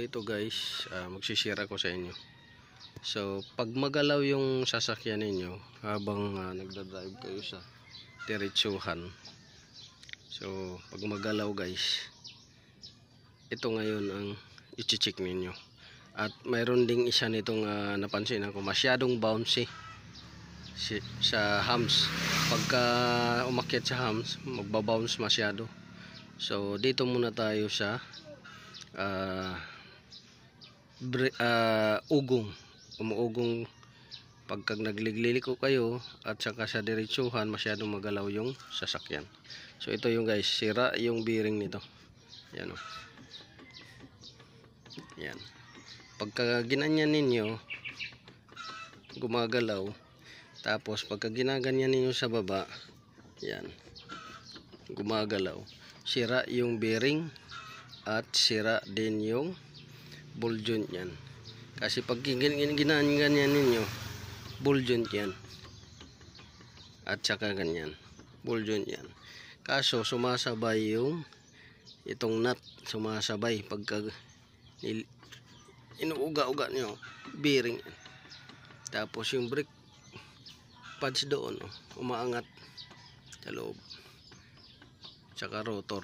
dito guys, magsishare ako sa inyo. So pag magalaw yung sasakyan ninyo habang nagdadrive kayo sa diretsuhan, so pag magalaw guys, ito ngayon ang i-check ninyo. At mayroon ding isa nitong napansin ako, masyadong bouncy sa hams. Pagka umakyat sa hams, magbabounce masyado. So dito muna tayo sa umuugong pagka nagliliko kayo at saka sa diretsuhan masyadong magalaw yung sasakyan. So ito yung guys, sira yung bearing nito. Yan o. Yan. Pagka ginanyan ninyo, gumagalaw. Tapos pagka ginaganyan ninyo sa baba, yan, gumagalaw. Sira yung bearing at sira din yung ball joint yan. Kasi pag ginanyan ninyo, ball joint yan. At saka ganyan, ball joint yan. Kaso sumasabay yung itong nut, sumasabay pagka inuuga-uga nyo, bearing yan. Tapos yung brake pads doon, umaangat sa loob. Tsaka rotor.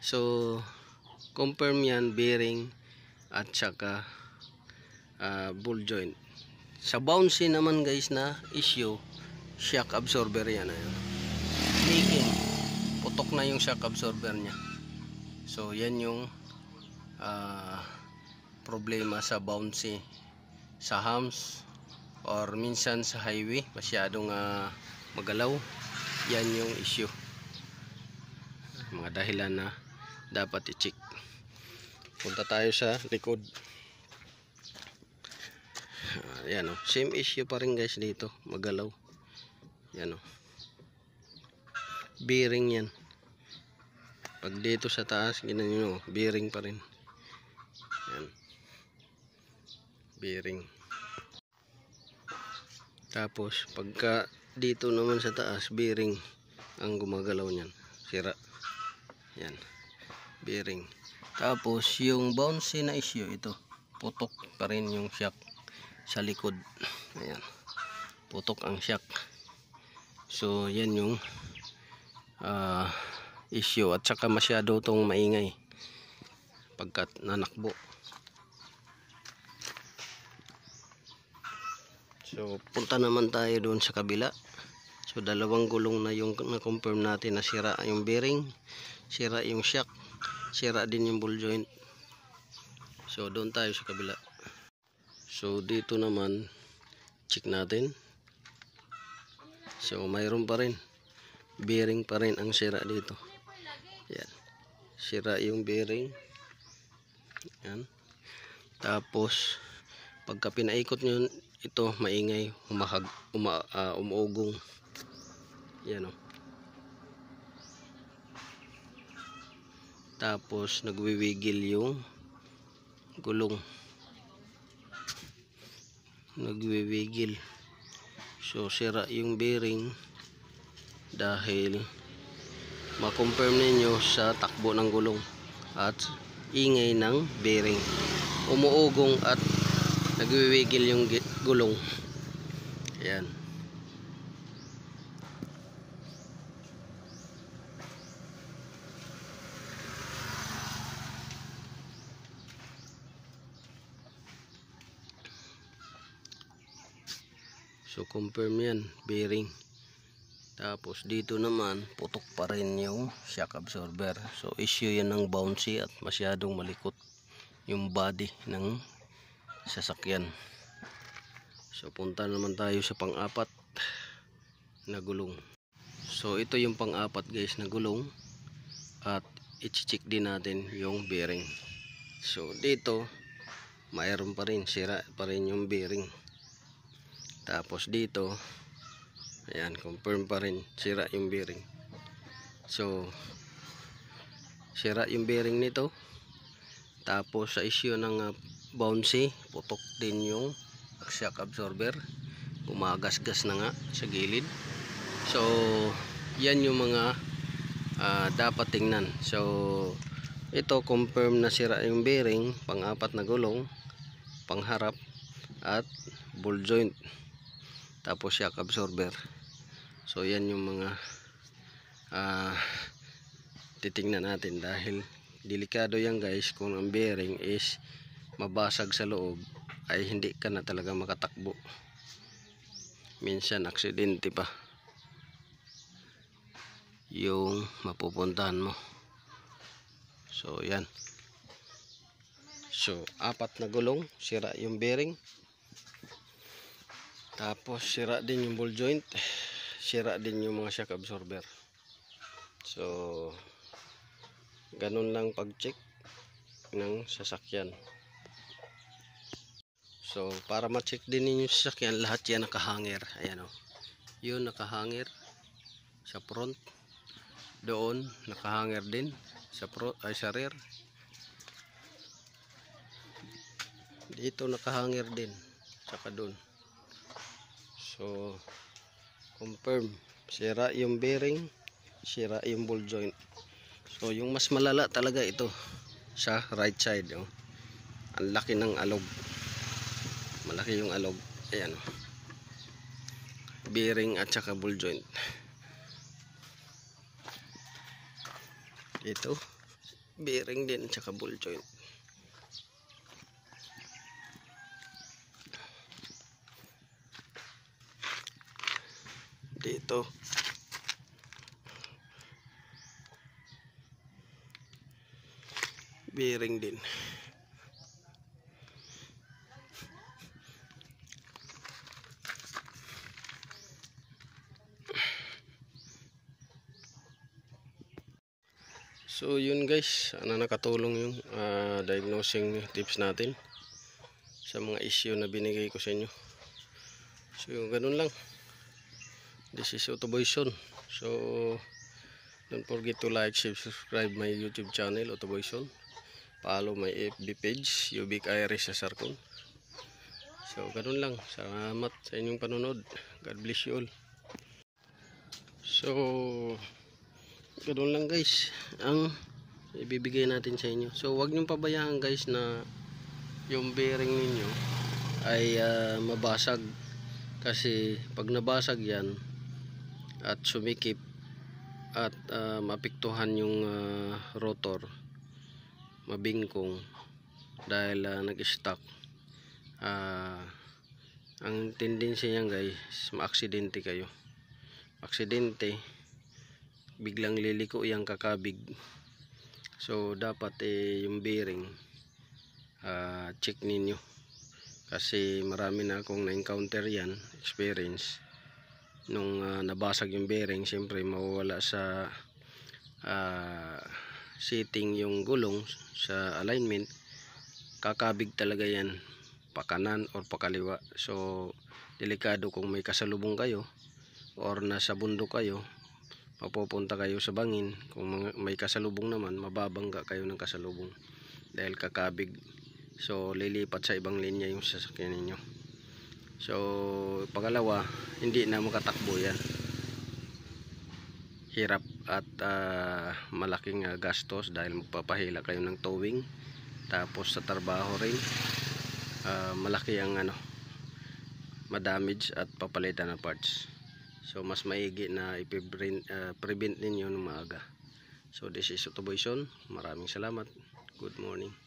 So confirm yan, bearing at saka ball joint. Sa bouncy naman guys na issue, shock absorber yan. Leaking, putok na yung shock absorber nya. So yan yung problema sa bouncy sa hams or minsan sa highway, masyadong magalaw. Yan yung issue, mga dahilan na dapat i-check. Punta tayo sa likod. Yan o, same issue pa rin guys dito, magalaw. Yan o, bearing yan. Pag dito sa taas, ginanyo, bearing pa rin. Yan, bearing. Tapos pagka dito naman sa taas, bearing ang gumagalaw niyan, sira. Yan, bearing. Tapos yung bouncy na issue, ito, putok pa rin yung shock sa likod. Ayan, putok ang shock. So yan yung issue. At saka masyado tong maingay pagkat nanakbo. So punta naman tayo doon sa kabila. So dalawang gulong na yung na-confirm natin na sira yung bearing, sira yung shock, sira din yung ball joint. So doon tayo sa kabila. So dito naman check natin. So mayroon pa rin, bearing pa rin ang sira dito. Yan, sira yung bearing. Yan. Tapos pagka pinaikot nyo ito, maingay, umuugong. Yan o. Tapos nagwiwigil yung gulong, nagwiwigil. So sira yung bearing dahil ma-confirm ninyo sa takbo ng gulong at ingay ng bearing, umuugong at nagwiwigil yung gulong. Ayan. So confirm yan, bearing. Tapos dito naman putok pa rin yung shock absorber. So issue yan ng bouncy at masyadong malikot yung body ng sasakyan. So punta naman tayo sa pang-apat na gulong. So ito yung pang-apat guys na gulong, at i-check din natin yung bearing. So dito mayroon pa rin, sira pa rin yung bearing. Tapos dito, ayan, confirm pa rin, sira yung bearing. So sira yung bearing nito. Tapos sa issue ng bouncy, putok din yung shock absorber, gumagasgas na nga sa gilid. So yan yung mga dapat tingnan. So ito confirm na sira yung bearing, pang-apat na gulong, pangharap at ball joint, tapos shock absorber. So yan yung mga titingnan natin, dahil delikado yan guys. Kung ang bearing is mabasag sa loob ay hindi ka na talaga makatakbo, minsan aksidente pa yung mapupuntahan mo. So yan, so apat na gulong, sira yung bearing, tapos sira din yung ball joint, sira din yung mga shock absorber. So ganun lang pag check ng sasakyan. So para ma-check din ninyo yung sasakyan, lahat yan nakahanger. Ayan o, yun nakahanger sa front, doon nakahanger din sa sa rear, dito nakahanger din, saka doon. So confirm sira yung bearing, sira yung ball joint. So yung mas malala talaga ito sa right side, oh. Ang laki ng alog, malaki yung alog. Ayan, bearing at saka ball joint. Ito bearing din at saka ball joint. Dito bearing din. So yun guys, nakatulong yung diagnosing tips natin sa mga issue na binigay ko sa inyo. So ganun lang. This is Autoboyson. So don't forget to like, subscribe my YouTube channel Autoboyson. Follow my FB page Ubik Iris sa Sarcon. So ganun lang. Salamat sa inyong panunod. God bless you all. So ganun lang guys ang ibibigay natin sa inyo. So wag niyong pabayaan guys na yung bearing ninyo ay mabasag, kasi pag nabasag yan at sumikip at mapiktuhan yung rotor, mabingkong dahil nag-stuck, ang tendency niyan guys, maaksidente kayo. Aksidente, biglang liliko yung kakabig. So dapat yung bearing check ninyo, kasi marami na akong na-encounter yan, experience. Nung nabasag yung bearing, siyempre mawawala sa setting yung gulong sa alignment, kakabig talaga yan, pakanan or pakaliwa. So delikado kung may kasalubong kayo or nasa bundok kayo, mapupunta kayo sa bangin. Kung may kasalubong naman, mababangga kayo ng kasalubong dahil kakabig. So lilipat sa ibang linya yung sasakyan ninyo. So pangalawa, hindi na makatakbo yan. Hirap at malaking gastos dahil magpapahila kayo ng towing, tapos sa trabaho rin malaki ang madamage at papalitan ng parts. So mas maigi na i-prevent ninyo ng maaga. So this is Autoboyson. Maraming salamat. Good morning.